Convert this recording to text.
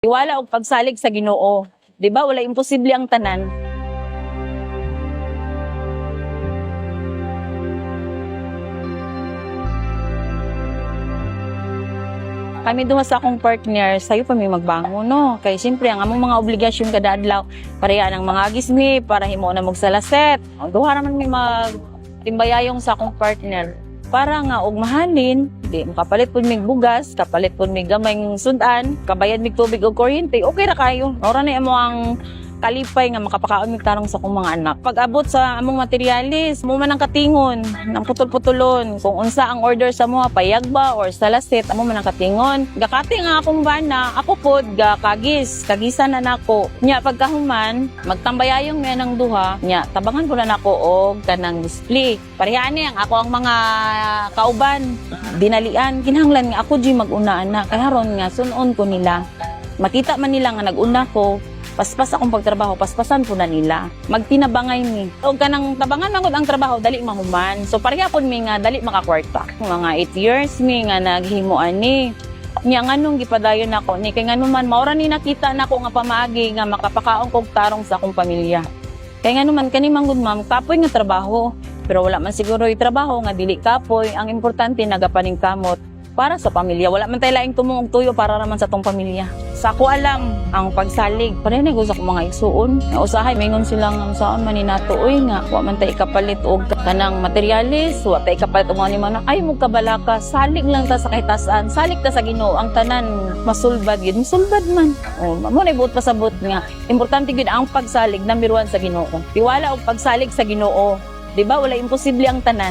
Tiwala og pagsalig sa Ginoo. Di ba wala imposible ang tanan. Kami duha sa akong partner, sayo pa may magbango, no? Kaya siyempre, ang among mga obligasyon kada adlaw, pareha ng mga gismi, para himo na magsalaset. Duha naman may magtimbayayong sa akong partner. Para nga, og mahalin, di, kapalit po mig bugas, kapalit po mig gamay ng sudan, kabayad mig tubig o kuryente, okay ra kayo. Ora na mo ang kalipay nga makapakaon mig tarong sa akong mga anak. Pag abot sa among materialis, mo man ang katingon, nang putol-putulon, kung unsa ang order sa mo, payag ba or salaset, amo man ang katingon. Gakati nga akong bana, ako pod kagisan na nako. Nya pagkahuman, magtambayayong may nang duha, nya tabangan ko na nako og kanang display. Parehaan ni ang ako ang mga kauban, dinalian, kinahanglan nga ako di mag-una na. Kaya ron nga sunon ko nila. Makita man nila nga nag-una ko, paspas akong pagtrabaho, paspasan po na nila. Magtinabangay mi. O kanang tabangan man ang trabaho, dali mahuman. So pareha po mi nga, dali makakwarta. Mga 8 years mi nga naghimuan ni. Nya nga nung gipadayon ako ni, kay nga naman, maura ni nakita na ko nga pamaagi nga makapakaon kong tarong sa akong pamilya. Kaya nga naman, kani manggod ma'am, kapoy nga trabaho. Pero wala man siguro yung trabaho nga dili kapoy. Ang importante, nagapaning kamot para sa pamilya. Wala man tayo laing tumong tuyo para naman sa tong pamilya. Sa ako alam, ang pagsalig, pareha na gusto ko mga igsuon. Usahay, mayroon silang saan man ninatuoy nga. Wa man tayo ikapalit og kanang materialis, wa tayo ikapalit og mga limang ay mo kabalaka, salig lang ta sa kahitasan, salig ta sa Ginoo, ang tanan masulbad yun, masulbad man. O, mo na ibuot pasabot nga. Importante gyud ang pagsalig, number 1 sa Ginoo. Tiwala og pagsalig sa Ginoo. Di ba wala imposible ang tanan.